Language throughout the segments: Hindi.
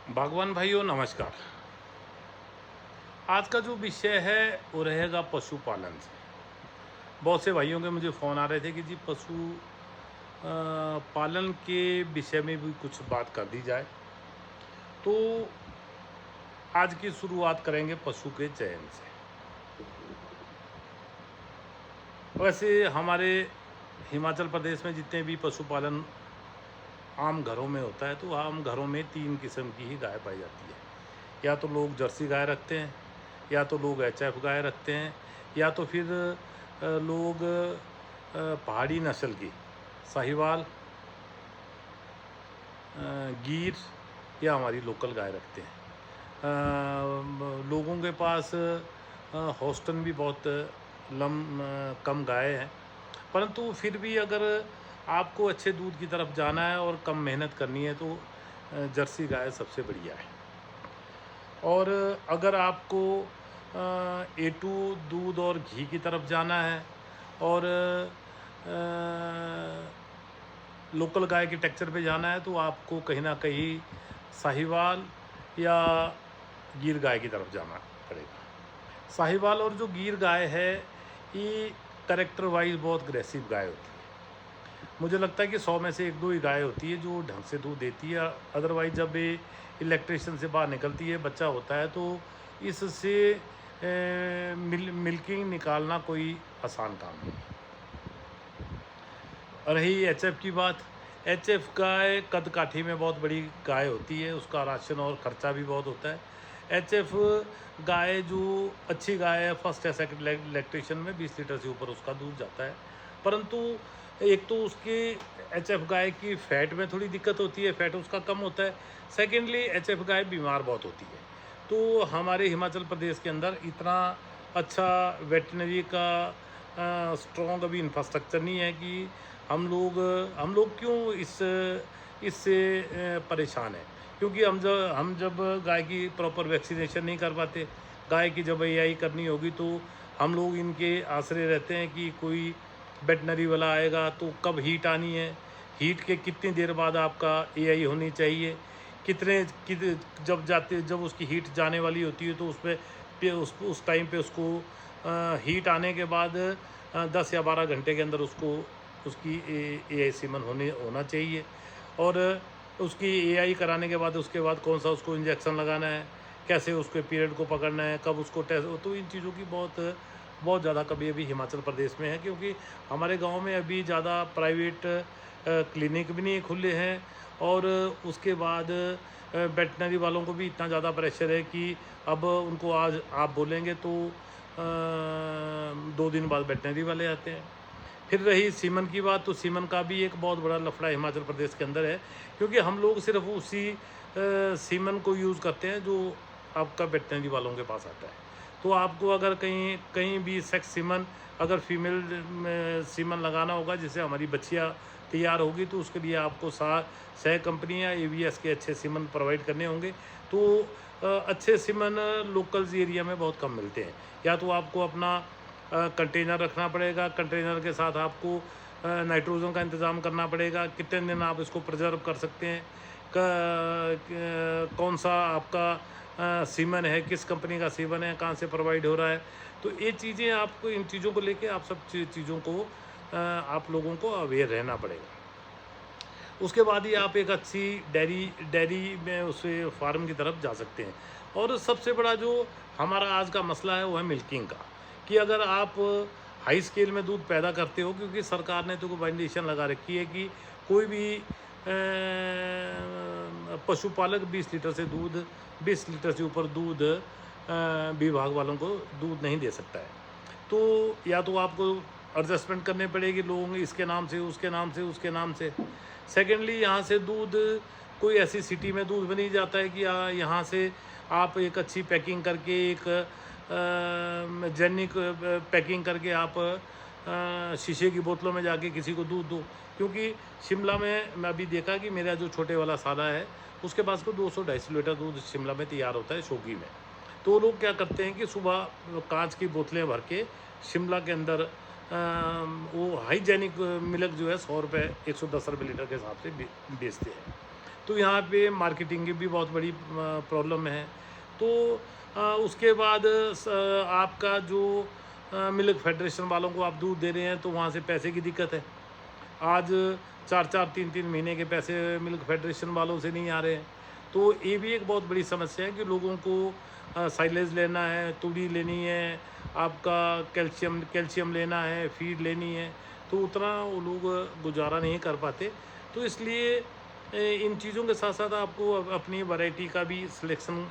बागवान भाइयों नमस्कार। आज का जो विषय है वो रहेगा पशुपालन से। बहुत से भाइयों के मुझे फ़ोन आ रहे थे कि जी पालन के विषय में भी कुछ बात कर दी जाए। तो आज की शुरुआत करेंगे पशु के चयन से। वैसे हमारे हिमाचल प्रदेश में जितने भी पशुपालन आम घरों में होता है, तो आम घरों में 3 किस्म की ही गाय पाई जाती है। या तो लोग जर्सी गाय रखते हैं, या तो लोग एचएफ गाय रखते हैं, या तो फिर लोग पहाड़ी नस्ल की साहिवाल, गीर या हमारी लोकल गाय रखते हैं। लोगों के पास हॉस्टन भी बहुत कम गाय हैं, परंतु फिर भी अगर आपको अच्छे दूध की तरफ जाना है और कम मेहनत करनी है तो जर्सी गाय सबसे बढ़िया है। और अगर आपको A2 दूध और घी की तरफ जाना है और लोकल गाय के टेक्सचर पे जाना है, तो आपको कहीं ना कहीं साहिवाल या गीर गाय की तरफ जाना पड़ेगा। साहिवाल और जो गीर गाय है, ये करेक्टर वाइज बहुत अग्रेसिव गाय होती है। मुझे लगता है कि 100 में से 1-2 ही गाय होती है जो ढंग से दूध देती है। अदरवाइज जब ये इलेक्ट्रिशियन से बाहर निकलती है, बच्चा होता है, तो इससे मिल्किंग निकालना कोई आसान काम नहीं है। रही एचएफ की बात, एचएफ गाय कद काठी में बहुत बड़ी गाय होती है, उसका राशन और ख़र्चा भी बहुत होता है। एचएफ गाय जो अच्छी गाय है, फर्स्ट या सेकंड लैक्टेशन में 20 लीटर से ऊपर उसका दूध जाता है। परंतु एक तो उसके एचएफ गाय की फ़ैट में थोड़ी दिक्कत होती है, फ़ैट उसका कम होता है। सेकेंडली एचएफ गाय बीमार बहुत होती है। तो हमारे हिमाचल प्रदेश के अंदर इतना अच्छा वेटनरी का स्ट्रॉन्ग अभी इंफ्रास्ट्रक्चर नहीं है कि हम लोग क्यों इससे परेशान हैं। क्योंकि हम जब गाय की प्रॉपर वैक्सीनेशन नहीं कर पाते, गाय की जब एआई करनी होगी तो हम लोग इनके आसरे रहते हैं कि कोई वेटनरी वाला आएगा तो कब हीट आनी है, हीट के कितनी देर बाद आपका एआई होनी चाहिए, जब उसकी हीट जाने वाली होती है तो उस टाइम पे उसको हीट आने के बाद 10 या 12 घंटे के अंदर उसकी एआई सीमन होना चाहिए। और उसकी एआई कराने के बाद उसके बाद कौन सा उसको इंजेक्शन लगाना है, कैसे उसके पीरियड को पकड़ना है, कब उसको टेस्ट, तो इन चीज़ों की बहुत ज़्यादा कभी अभी हिमाचल प्रदेश में है। क्योंकि हमारे गांव में अभी ज़्यादा प्राइवेट क्लिनिक भी नहीं खुले हैं, और उसके बाद वेटनरी वालों को भी इतना ज़्यादा प्रेशर है कि अब उनको आज आप बोलेंगे तो 2 दिन बाद वेटनरी वाले आते हैं। फिर रही सीमन की बात, तो सीमन का भी एक बहुत बड़ा लफड़ा हिमाचल प्रदेश के अंदर है। क्योंकि हम लोग सिर्फ उसी सीमन को यूज़ करते हैं जो आपका वेटनरी वालों के पास आता है। तो आपको अगर कहीं कहीं भी सेक्स सीमन, अगर फीमेल सीमन लगाना होगा जिससे हमारी बच्चियाँ तैयार होगी, तो उसके लिए आपको सह कंपनी या एवीएस के अच्छे सीमन प्रोवाइड करने होंगे। तो अच्छे सीमन लोकल्स एरिया में बहुत कम मिलते हैं। या तो आपको अपना कंटेनर रखना पड़ेगा, कंटेनर के साथ आपको नाइट्रोजन का इंतज़ाम करना पड़ेगा, कितने दिन आप इसको प्रिजर्व कर सकते हैं, कौन सा आपका सीमन है, किस कंपनी का सीमन है, कहाँ से प्रोवाइड हो रहा है। तो ये चीज़ें आपको, इन चीज़ों को लेके आप सब चीज़ों को आप लोगों को अवेयर रहना पड़ेगा। उसके बाद ही आप एक अच्छी डेयरी में उसे फार्म की तरफ जा सकते हैं। और सबसे बड़ा जो हमारा आज का मसला है वो है मिल्किंग का, कि अगर आप हाई स्केल में दूध पैदा करते हो, क्योंकि सरकार ने तो बाइंडेशन लगा रखी है कि कोई भी पशुपालक 20 लीटर से ऊपर दूध विभाग वालों को दूध नहीं दे सकता है। तो या तो आपको एडजस्टमेंट करने पड़ेगी, लोग इसके नाम से, उसके नाम से, उसके नाम से। सेकेंडली यहाँ से दूध, कोई ऐसी सिटी में दूध बनी जाता है कि यहाँ से आप एक अच्छी पैकिंग करके, एक जेनिक पैकिंग करके आप शीशे की बोतलों में जाके किसी को दूध दो। क्योंकि शिमला में मैं अभी देखा कि मेरा जो छोटे वाला साला है, उसके पास को 200-250 लीटर दूध शिमला में तैयार होता है शोगी में। तो लोग क्या करते हैं कि सुबह कांच की बोतलें भर के शिमला के अंदर वो हाइजेनिक मिल्क जो है 100 रुपये 110 रुपये लीटर के हिसाब से बेचते हैं। तो यहाँ पे मार्केटिंग की भी बहुत बड़ी प्रॉब्लम है। तो उसके बाद आपका जो मिल्क फेडरेशन वालों को आप दूध दे रहे हैं तो वहाँ से पैसे की दिक्कत है। आज 4-4 3-3 महीने के पैसे मिल्क फेडरेशन वालों से नहीं आ रहे हैं। तो ये भी एक बहुत बड़ी समस्या है कि लोगों को साइलेज लेना है, तूड़ी लेनी है, आपका कैल्शियम कैल्शियम लेना है, फीड लेनी है, तो उतना वो लोग गुजारा नहीं कर पाते। तो इसलिए इन चीज़ों के साथ साथ आपको अपनी वैरायटी का भी सिलेक्शन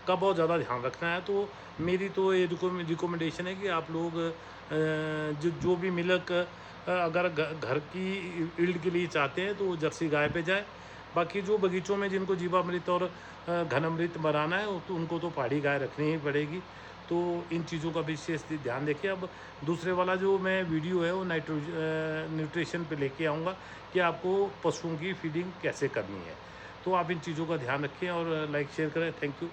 का बहुत ज़्यादा ध्यान रखना है। तो मेरी तो ये रिकमेंडेशन है कि आप लोग जो भी मिल्क अगर घर की ईल्ड के लिए चाहते हैं तो वो जर्सी गाय पे जाए। बाकी जो बगीचों में जिनको जीवामृत और घनामृत बनाना है तो उनको तो पहाड़ी गाय रखनी ही पड़ेगी। तो इन चीज़ों का विशेष ध्यान रखिए। अब दूसरे वाला जो मैं वीडियो है वो न्यूट्रिशन पे लेके आऊँगा कि आपको पशुओं की फीडिंग कैसे करनी है। तो आप इन चीज़ों का ध्यान रखें और लाइक शेयर करें। Thank you.